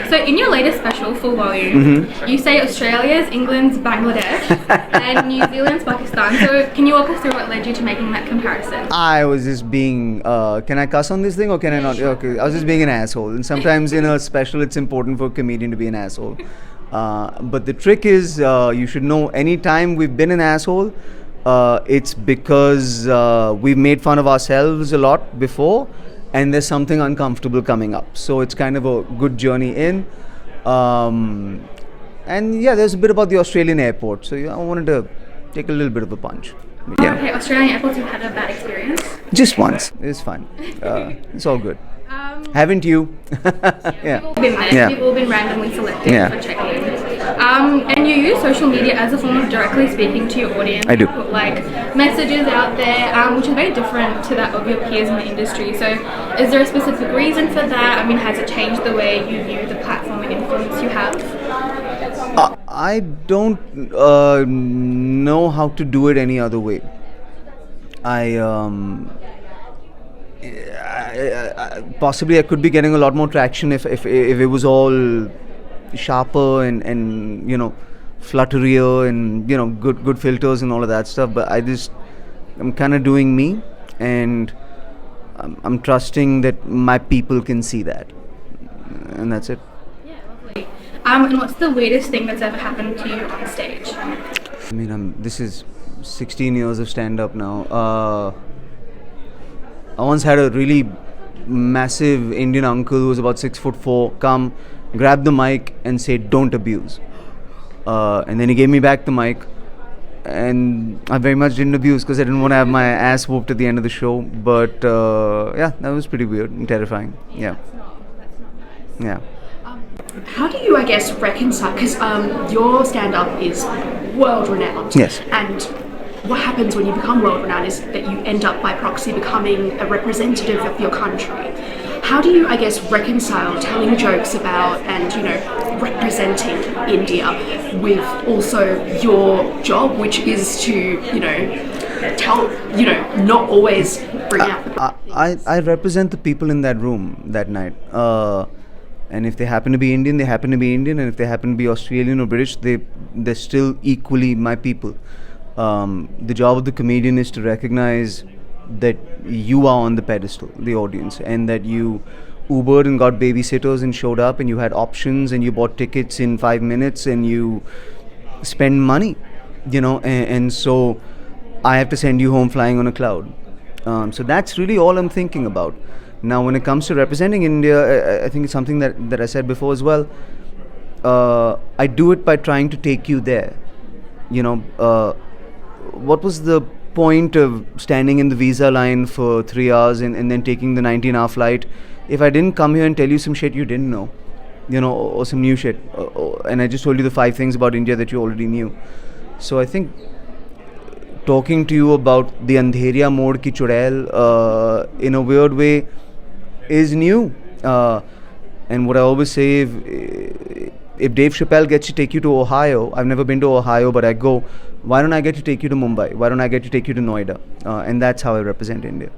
So in your latest special, Full Volume, you say Australia's England's Bangladesh and New Zealand's Pakistan. So can you walk us through what led you to making that comparison? I was just being. Can I cuss on this thing or can I not? Okay, I was just being an asshole. And sometimes in a special, it's important for a comedian to be an asshole. But the trick is, you should know anytime we've been an asshole, it's because we've made fun of ourselves a lot before and there's something uncomfortable coming up. So it's kind of a good journey in. And yeah, there's a bit about the Australian airport. So yeah, I wanted to take a little bit of a punch. Yeah. Okay, Australian airports, you've had a bad experience? Just once. It's fine. It's all good. Haven't you? Yeah. We've all been there. Yeah. We've all been randomly selected Yeah. for check-in. And you use social media as a form of directly speaking to your audience. I do. You put like messages out there, which is very different to that of your peers in the industry. So is there a specific reason for that? I mean, has it changed the way you view the platform and influence you have? I don't know how to do it any other way. Possibly I could be getting a lot more traction if it was all sharper and flutterier and good filters and all of that stuff. But I'm kind of doing me, and I'm trusting that my people can see that, and that's it. Yeah, lovely. And what's the weirdest thing that's ever happened to you on stage? I mean, this is 16 years of stand-up now. I once had a really massive Indian uncle who was about 6'4" come, grab the mic and say, "Don't abuse." And then he gave me back the mic, and I very much didn't abuse because I didn't want to have my ass whooped at the end of the show. But yeah, that was pretty weird and terrifying. Yeah. That's not nice. Yeah. How do you, I guess, reconcile? Because your stand-up is world-renowned. Yes. And what happens when you become world-renowned is that you end up by proxy becoming a representative of your country. How do you, I guess, reconcile telling jokes about and, representing India with also your job, which is to, tell, not always bring out the I represent the people in that room that night. And if they happen to be Indian, they happen to be Indian. And if they happen to be Australian or British, they're still equally my people. The job of the comedian is to recognize that you are on the pedestal, the audience, and that you Ubered and got babysitters and showed up and you had options and you bought tickets in 5 minutes and you spend money, and so I have to send you home flying on a cloud. So that's really all I'm thinking about. Now, when it comes to representing India, I think it's something that I said before as well. I do it by trying to take you there. What was the point of standing in the visa line for 3 hours and then taking the 19-hour flight if I didn't come here and tell you some shit you didn't know, or some new shit, and I just told you the 5 things about India that you already knew. So I think talking to you about the Andheria mode ki chudail in a weird way is new. And what I always say, if Dave Chappelle gets to take you to Ohio, I've never been to Ohio, but I go, why don't I get to take you to Mumbai? Why don't I get to take you to Noida? And that's how I represent India.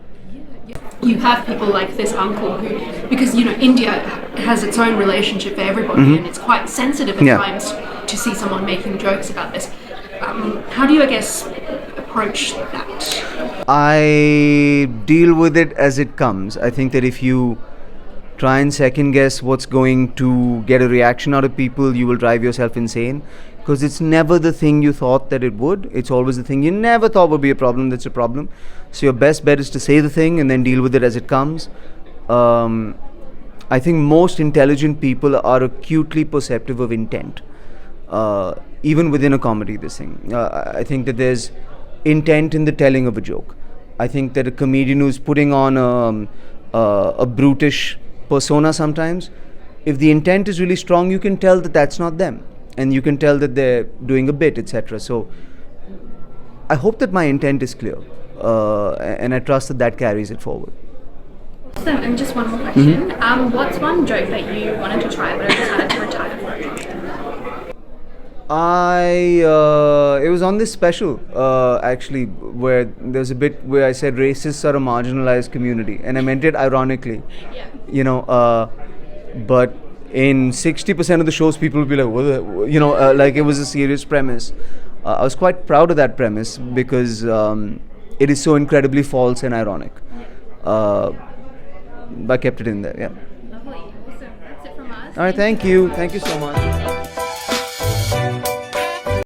You have people like this uncle who, because India has its own relationship for everybody, and it's quite sensitive at times to see someone making jokes about this. How do you, I guess, approach that? I deal with it as it comes. I think that if you try and second guess what's going to get a reaction out of people, you will drive yourself insane, because it's never the thing you thought that it would. It's always the thing you never thought would be a problem that's a problem. So your best bet is to say the thing and then deal with it as it comes. I think most intelligent people are acutely perceptive of intent, even within a comedy. I think that there's intent in the telling of a joke. I think that a comedian who's putting on a brutish persona sometimes, if the intent is really strong, you can tell that that's not them, and you can tell that they're doing a bit, etc. So I hope that my intent is clear, and I trust that carries it forward. Awesome. And just one more question. What's one joke that you wanted to try but decided to retire from? It was on this special, actually, where there's a bit where I said racists are a marginalized community, and I meant it ironically. Yeah. But in 60% of the shows, people will be like, like it was a serious premise. I was quite proud of that premise because it is so incredibly false and ironic. I kept it in there, yeah. Lovely. Awesome. That's it from us. All right, thank you. Thank you so much.